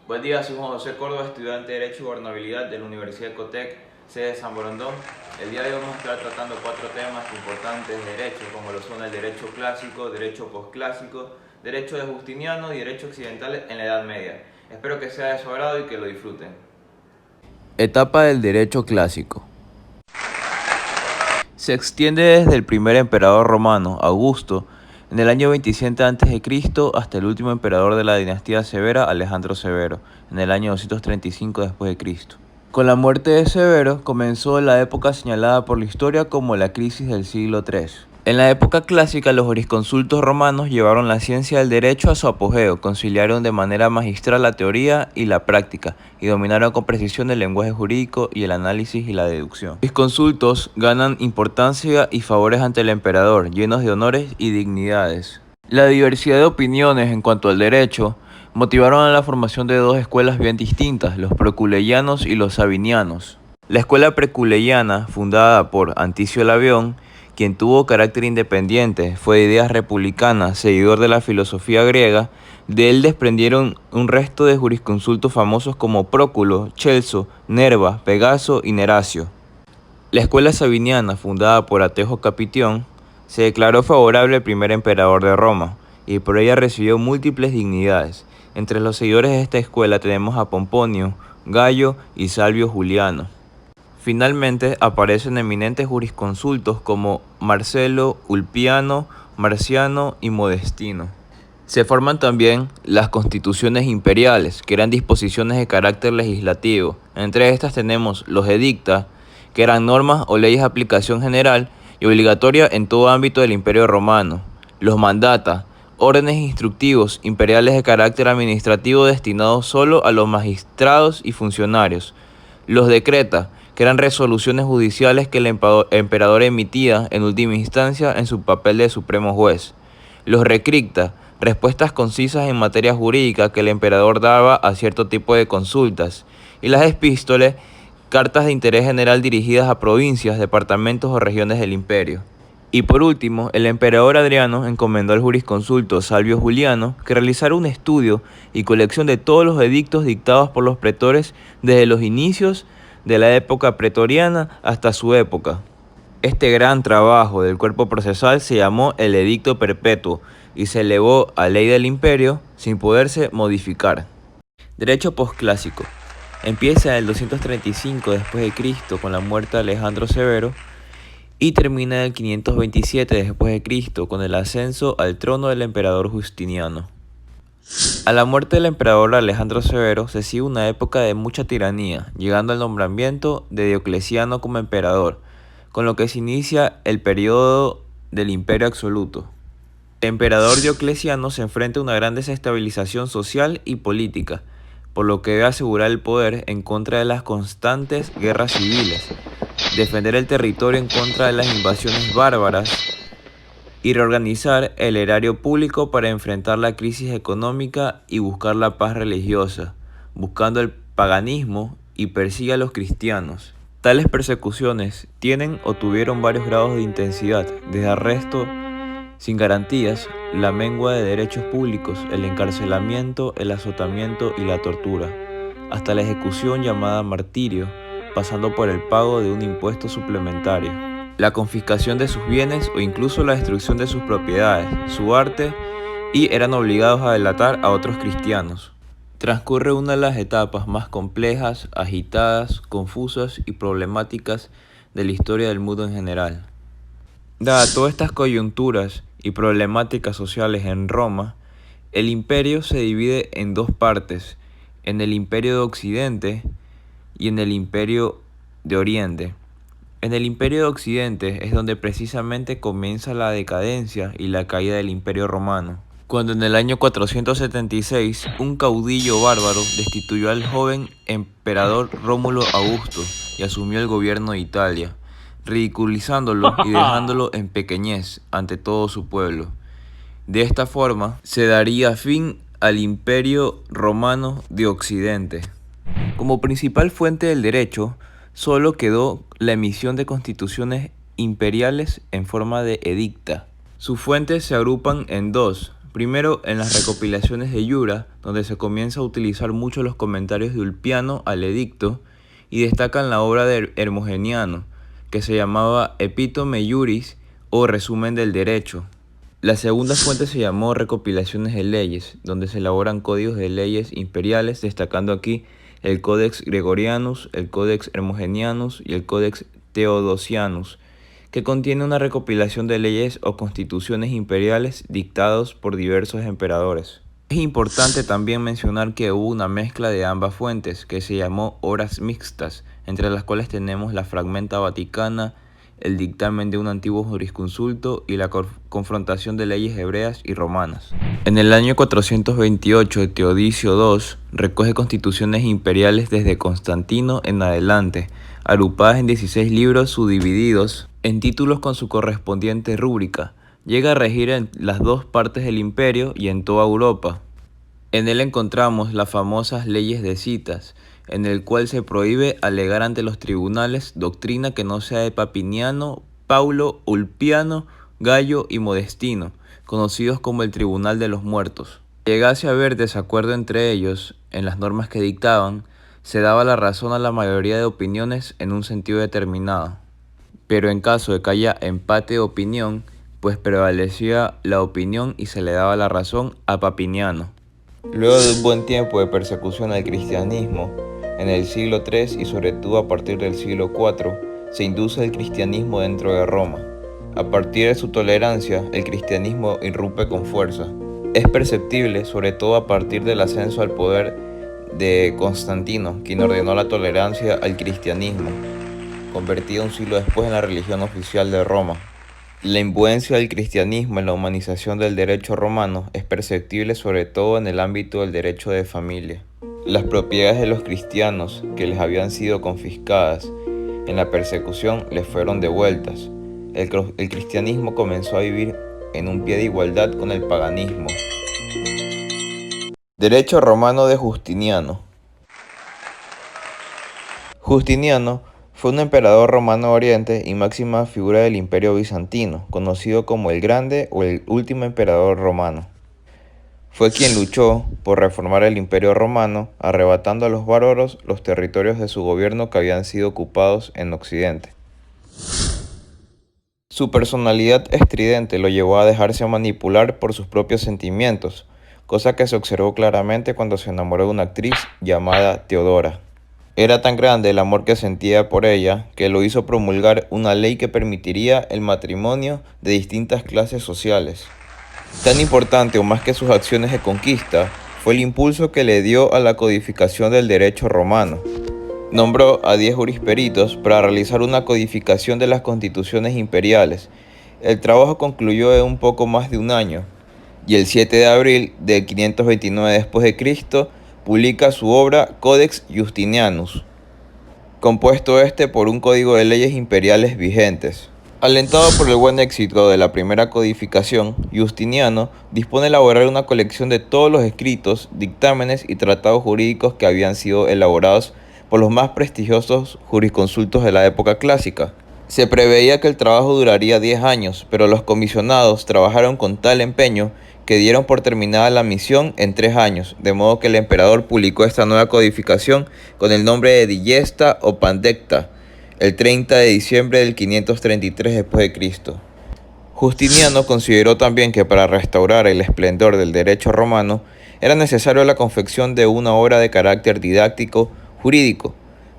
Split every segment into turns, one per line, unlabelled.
Buen día, soy Juan José Córdoba, estudiante de Derecho y Gobernabilidad de la Universidad de Cotec, sede de San Borondón. El día de hoy vamos a estar tratando 4 temas importantes de derecho, como lo son el derecho clásico, derecho posclásico, derecho de Justiniano y derecho occidental en la Edad Media. Espero que sea de su agrado y que lo disfruten.
Etapa del derecho clásico. Se extiende desde el primer emperador romano, Augusto, en el año 27 a.C. hasta el último emperador de la dinastía Severa, Alejandro Severo, en el año 235 después de Cristo. Con la muerte de Severo comenzó la época señalada por la historia como la crisis del siglo III. En la época clásica, los jurisconsultos romanos llevaron la ciencia del derecho a su apogeo, conciliaron de manera magistral la teoría y la práctica, y dominaron con precisión el lenguaje jurídico y el análisis y la deducción. Los jurisconsultos ganan importancia y favores ante el emperador, llenos de honores y dignidades. La diversidad de opiniones en cuanto al derecho motivaron a la formación de 2 escuelas bien distintas, los proculeyanos y los sabinianos. La escuela preculeyana, fundada por Anticio el Abión, quien tuvo carácter independiente, fue de ideas republicanas, seguidor de la filosofía griega. De él desprendieron un resto de jurisconsultos famosos como Próculo, Celso, Nerva, Pegaso y Neracio. La escuela sabiniana, fundada por Atejo Capitión, se declaró favorable al primer emperador de Roma, y por ella recibió múltiples dignidades. Entre los seguidores de esta escuela tenemos a Pomponio, Gayo y Salvio Juliano. Finalmente aparecen eminentes jurisconsultos como Marcelo, Ulpiano, Marciano y Modestino. Se forman también las constituciones imperiales, que eran disposiciones de carácter legislativo. Entre estas tenemos los edicta, que eran normas o leyes de aplicación general y obligatoria en todo ámbito del Imperio Romano. Los mandata, órdenes instructivos imperiales de carácter administrativo destinados solo a los magistrados y funcionarios. Los decreta, que eran resoluciones judiciales que el emperador emitía en última instancia en su papel de supremo juez. Los recripta, respuestas concisas en materia jurídica que el emperador daba a cierto tipo de consultas. Y las epístoles, cartas de interés general dirigidas a provincias, departamentos o regiones del imperio. Y por último, el emperador Adriano encomendó al jurisconsulto Salvio Juliano que realizara un estudio y colección de todos los edictos dictados por los pretores desde los inicios de la época pretoriana hasta su época. Este gran trabajo del cuerpo procesal se llamó el Edicto Perpetuo y se elevó a ley del imperio sin poderse modificar. Derecho posclásico. Empieza en el 235 después de Cristo con la muerte de Alejandro Severo y termina en el 527 después de Cristo con el ascenso al trono del emperador Justiniano. A la muerte del emperador Alejandro Severo se sigue una época de mucha tiranía, llegando al nombramiento de Diocleciano como emperador, con lo que se inicia el periodo del imperio absoluto. El emperador Diocleciano se enfrenta a una gran desestabilización social y política, por lo que debe asegurar el poder en contra de las constantes guerras civiles, defender el territorio en contra de las invasiones bárbaras y reorganizar el erario público para enfrentar la crisis económica y buscar la paz religiosa, buscando el paganismo y persigue a los cristianos. Tales persecuciones tienen o tuvieron varios grados de intensidad, desde arresto sin garantías, la mengua de derechos públicos, el encarcelamiento, el azotamiento y la tortura, hasta la ejecución llamada martirio, pasando por el pago de un impuesto suplementario, la confiscación de sus bienes o incluso la destrucción de sus propiedades, su arte, y eran obligados a delatar a otros cristianos. Transcurre una de las etapas más complejas, agitadas, confusas y problemáticas de la historia del mundo en general. Dadas todas estas coyunturas y problemáticas sociales en Roma, el imperio se divide en 2 partes, en el imperio de Occidente y en el imperio de Oriente. En el imperio de Occidente es donde precisamente comienza la decadencia y la caída del imperio romano, cuando en el año 476 un caudillo bárbaro destituyó al joven emperador Rómulo Augusto y asumió el gobierno de Italia, ridiculizándolo y dejándolo en pequeñez ante todo su pueblo. De esta forma se daría fin al Imperio Romano de Occidente. Como principal fuente del derecho, solo quedó la emisión de constituciones imperiales en forma de edicta. Sus fuentes se agrupan en 2. Primero, en las recopilaciones de Yura, donde se comienza a utilizar mucho los comentarios de Ulpiano al edicto, y destacan la obra de Hermogeniano, que se llamaba Epítome Iuris o Resumen del Derecho. La segunda fuente se llamó Recopilaciones de Leyes, donde se elaboran códigos de leyes imperiales, destacando aquí el Codex Gregorianus, el Codex Hermogenianus y el Codex Theodosianus, que contiene una recopilación de leyes o constituciones imperiales dictados por diversos emperadores. Es importante también mencionar que hubo una mezcla de ambas fuentes, que se llamó Obras Mixtas, entre las cuales tenemos la Fragmenta Vaticana, el dictamen de un antiguo jurisconsulto y la confrontación de leyes hebreas y romanas. En el año 428, Teodosio II recoge constituciones imperiales desde Constantino en adelante, agrupadas en 16 libros subdivididos en títulos con su correspondiente rúbrica. Llega a regir en las dos partes del imperio y en toda Europa. En él encontramos las famosas leyes de citas, en el cual se prohíbe alegar ante los tribunales doctrina que no sea de Papiniano, Paulo, Ulpiano, Gallo y Modestino, conocidos como el Tribunal de los Muertos. Si llegase a haber desacuerdo entre ellos en las normas que dictaban, se daba la razón a la mayoría de opiniones en un sentido determinado. Pero en caso de que haya empate de opinión, pues prevalecía la opinión y se le daba la razón a Papiniano. Luego de un buen tiempo de persecución al cristianismo, en el siglo III y sobre todo a partir del siglo IV, se induce el cristianismo dentro de Roma. A partir de su tolerancia, el cristianismo irrumpe con fuerza. Es perceptible, sobre todo a partir del ascenso al poder de Constantino, quien ordenó la tolerancia al cristianismo, convertida un siglo después en la religión oficial de Roma. La influencia del cristianismo en la humanización del derecho romano es perceptible sobre todo en el ámbito del derecho de familia. Las propiedades de los cristianos que les habían sido confiscadas en la persecución les fueron devueltas. El cristianismo comenzó a vivir en un pie de igualdad con el paganismo. Derecho romano de Justiniano. Justiniano fue un emperador romano de Oriente y máxima figura del Imperio Bizantino, conocido como el Grande o el último emperador romano. Fue quien luchó por reformar el Imperio Romano, arrebatando a los bárbaros los territorios de su gobierno que habían sido ocupados en Occidente. Su personalidad estridente lo llevó a dejarse manipular por sus propios sentimientos, cosa que se observó claramente cuando se enamoró de una actriz llamada Teodora. Era tan grande el amor que sentía por ella que lo hizo promulgar una ley que permitiría el matrimonio de distintas clases sociales. Tan importante o más que sus acciones de conquista fue el impulso que le dio a la codificación del derecho romano. Nombró a 10 jurisperitos para realizar una codificación de las constituciones imperiales. El trabajo concluyó en un poco más de un año y el 7 de abril de 529 después de Cristo publica su obra Codex Justinianus, compuesto por un código de leyes imperiales vigentes. Alentado por el buen éxito de la primera codificación, Justiniano dispone de elaborar una colección de todos los escritos, dictámenes y tratados jurídicos que habían sido elaborados por los más prestigiosos jurisconsultos de la época clásica. Se preveía que el trabajo duraría 10 años, pero los comisionados trabajaron con tal empeño que dieron por terminada la misión en 3 años, de modo que el emperador publicó esta nueva codificación con el nombre de Digesta o Pandecta, el 30 de diciembre del 533 después de Cristo. Justiniano consideró también que para restaurar el esplendor del derecho romano era necesario la confección de una obra de carácter didáctico jurídico,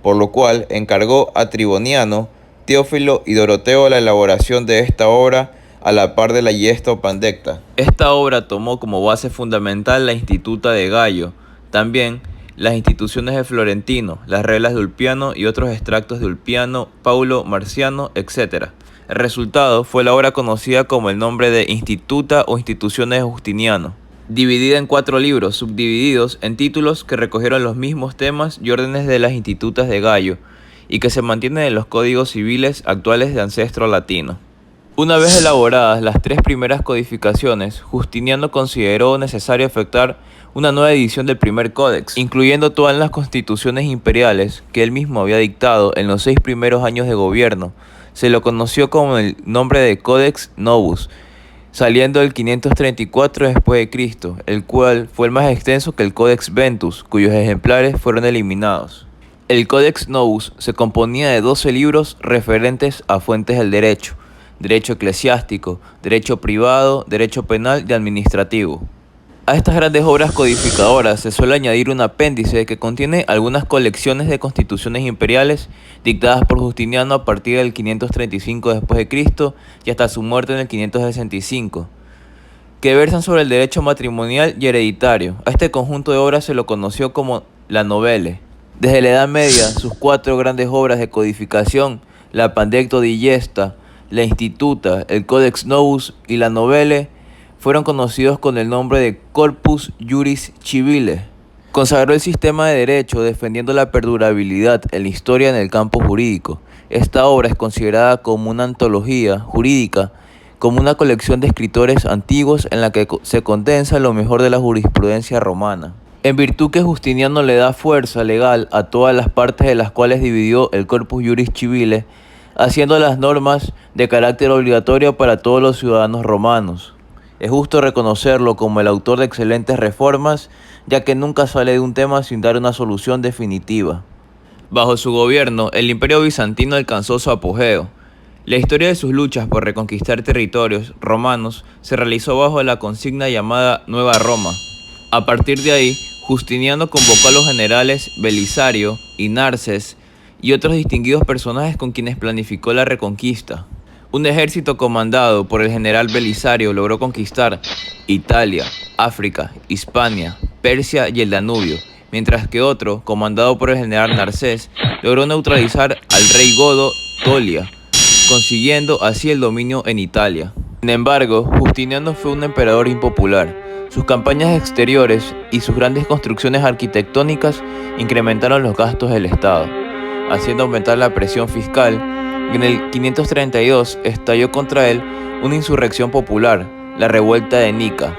por lo cual encargó a Triboniano, Teófilo y Doroteo la elaboración de esta obra a la par de la Digesta o Pandecta. Esta obra tomó como base fundamental la Instituta de Gallo, también las instituciones de Florentino, las reglas de Ulpiano y otros extractos de Ulpiano, Paulo, Marciano, etc. El resultado fue la obra conocida como el nombre de Instituta o Instituciones de Justiniano, dividida en 4 libros, subdivididos en títulos que recogieron los mismos temas y órdenes de las institutas de Gallo, y que se mantienen en los códigos civiles actuales de ancestro latino. Una vez elaboradas las 3 primeras codificaciones, Justiniano consideró necesario efectuar una nueva edición del primer códex, incluyendo todas las constituciones imperiales que él mismo había dictado en los 6 primeros años de gobierno. Se lo conoció como el nombre de Codex Novus. saliendo el 534 después de Cristo, el cual fue el más extenso que el Codex Ventus, cuyos ejemplares fueron eliminados. El Codex Novus se componía de 12 libros referentes a fuentes del derecho: derecho eclesiástico, derecho privado, derecho penal y administrativo. A estas grandes obras codificadoras se suele añadir un apéndice que contiene algunas colecciones de constituciones imperiales dictadas por Justiniano a partir del 535 después de Cristo y hasta su muerte en el 565, que versan sobre el derecho matrimonial y hereditario. A este conjunto de obras se lo conoció como la Novelle. Desde la Edad Media, sus 4 grandes obras de codificación, la Pandecto Digesta, la Instituta, el Codex Novus y la Novelle, fueron conocidos con el nombre de Corpus Juris Civile. Consagró el sistema de derecho defendiendo la perdurabilidad en la historia en el campo jurídico. Esta obra es considerada como una antología jurídica, como una colección de escritores antiguos en la que se condensa lo mejor de la jurisprudencia romana. En virtud que Justiniano le da fuerza legal a todas las partes de las cuales dividió el Corpus Juris Civile, haciendo las normas de carácter obligatorio para todos los ciudadanos romanos. Es justo reconocerlo como el autor de excelentes reformas, ya que nunca sale de un tema sin dar una solución definitiva. Bajo su gobierno, el Imperio Bizantino alcanzó su apogeo. La historia de sus luchas por reconquistar territorios romanos se realizó bajo la consigna llamada Nueva Roma. A partir de ahí, Justiniano convocó a los generales Belisario y Narses y otros distinguidos personajes con quienes planificó la reconquista. Un ejército comandado por el general Belisario logró conquistar Italia, África, Hispania, Persia y el Danubio, mientras que otro, comandado por el general Narses, logró neutralizar al rey godo Tolia, consiguiendo así el dominio en Italia. Sin embargo, Justiniano fue un emperador impopular. Sus campañas exteriores y sus grandes construcciones arquitectónicas incrementaron los gastos del Estado, haciendo aumentar la presión fiscal. Y en el 532 estalló contra él una insurrección popular, la revuelta de Nica.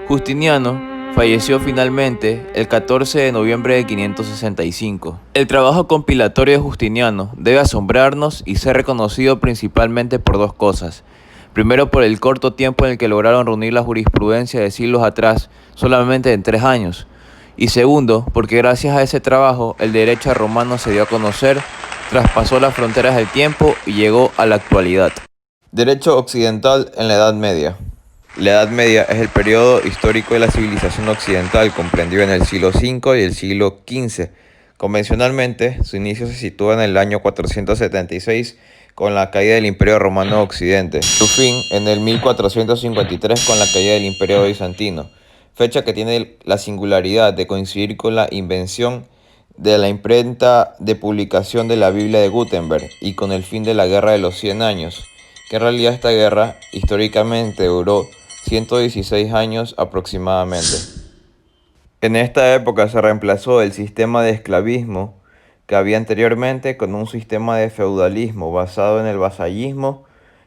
Justiniano falleció finalmente el 14 de noviembre de 565. El trabajo compilatorio de Justiniano debe asombrarnos y ser reconocido principalmente por 2 cosas. Primero, por el corto tiempo en el que lograron reunir la jurisprudencia de siglos atrás, solamente en 3 años. Y segundo, porque gracias a ese trabajo el derecho romano se dio a conocer, traspasó las fronteras del tiempo y llegó a la actualidad.
Derecho occidental en la Edad Media. La Edad Media es el periodo histórico de la civilización occidental, comprendido en el siglo V y el siglo XV. Convencionalmente, su inicio se sitúa en el año 476 con la caída del Imperio Romano de Occidente, su fin en el 1453 con la caída del Imperio Bizantino, fecha que tiene la singularidad de coincidir con la invención de la imprenta de publicación de la Biblia de Gutenberg y con el fin de la Guerra de los 100 años, que en realidad esta guerra históricamente duró 116 años aproximadamente. En esta época se reemplazó el sistema de esclavismo que había anteriormente con un sistema de feudalismo basado en el vasallismo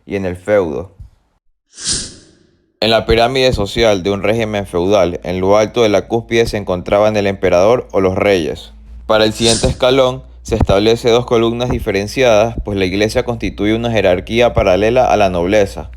y en el feudo. En la pirámide social de un régimen feudal, en lo alto de la cúspide se encontraban el emperador o los reyes. Para el siguiente escalón se establece 2 columnas diferenciadas, pues la iglesia constituye una jerarquía paralela a la nobleza.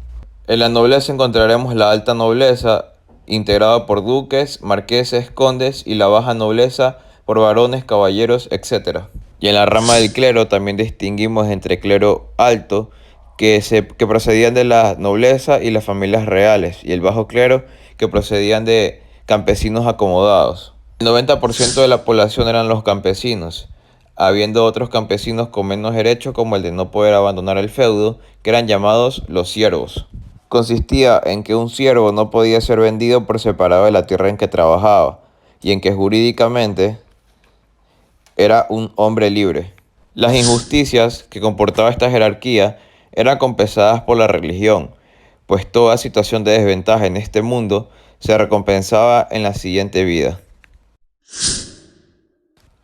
En la nobleza encontraremos la alta nobleza, integrada por duques, marqueses, condes, y la baja nobleza por varones, caballeros, etc. Y en la rama del clero también distinguimos entre clero alto, que procedían de la nobleza y las familias reales, y el bajo clero, que procedían de campesinos acomodados. El 90% de la población eran los campesinos, habiendo otros campesinos con menos derecho, como el de no poder abandonar el feudo, que eran llamados los siervos. Consistía en que un siervo no podía ser vendido por separado de la tierra en que trabajaba, y en que jurídicamente era un hombre libre. Las injusticias que comportaba esta jerarquía eran compensadas por la religión, pues toda situación de desventaja en este mundo se recompensaba en la siguiente vida.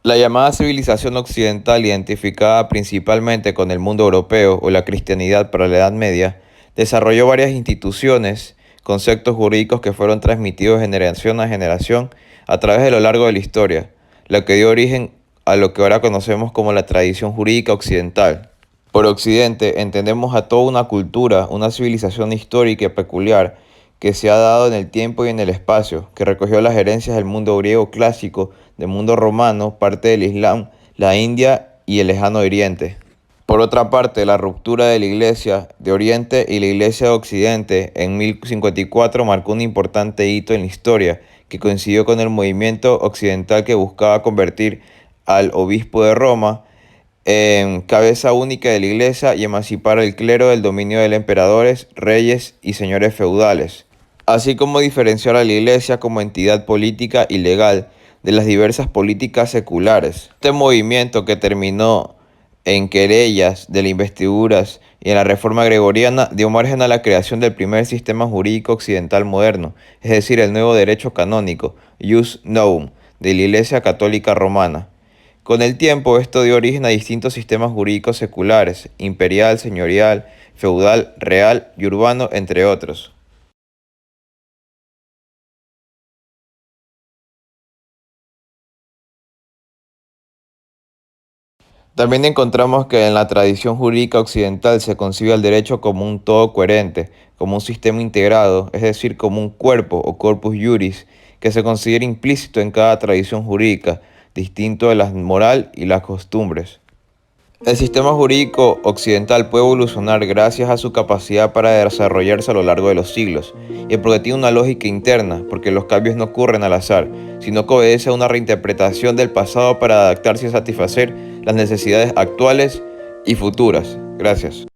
La llamada civilización occidental, identificada principalmente con el mundo europeo o la cristianidad para la Edad Media, desarrolló varias instituciones, conceptos jurídicos que fueron transmitidos generación a generación a través de lo largo de la historia, lo que dio origen a lo que ahora conocemos como la tradición jurídica occidental.
Por Occidente entendemos a toda una cultura, una civilización histórica y peculiar que se ha dado en el tiempo y en el espacio, que recogió las herencias del mundo griego clásico, del mundo romano, parte del Islam, la India y el lejano Oriente. Por otra parte, la ruptura de la Iglesia de Oriente y la Iglesia de Occidente en 1054 marcó un importante hito en la historia, que coincidió con el movimiento occidental que buscaba convertir al obispo de Roma en cabeza única de la Iglesia y emancipar al clero del dominio de emperadores, reyes y señores feudales, así como diferenciar a la Iglesia como entidad política y legal de las diversas políticas seculares. Este movimiento, que terminó en querellas de las investiduras y en la reforma gregoriana, dio margen a la creación del primer sistema jurídico occidental moderno, es decir, el nuevo derecho canónico, Jus Novum, de la Iglesia Católica Romana. Con el tiempo, esto dio origen a distintos sistemas jurídicos seculares: imperial, señorial, feudal, real y urbano, entre otros. También encontramos que en la tradición jurídica occidental se concibe al derecho como un todo coherente, como un sistema integrado, es decir, como un cuerpo o corpus juris, que se considera implícito en cada tradición jurídica, distinto de la moral y las costumbres. El sistema jurídico occidental puede evolucionar gracias a su capacidad para desarrollarse a lo largo de los siglos, y porque tiene una lógica interna, porque los cambios no ocurren al azar, sino que obedece a una reinterpretación del pasado para adaptarse y satisfacer las necesidades actuales y futuras. Gracias.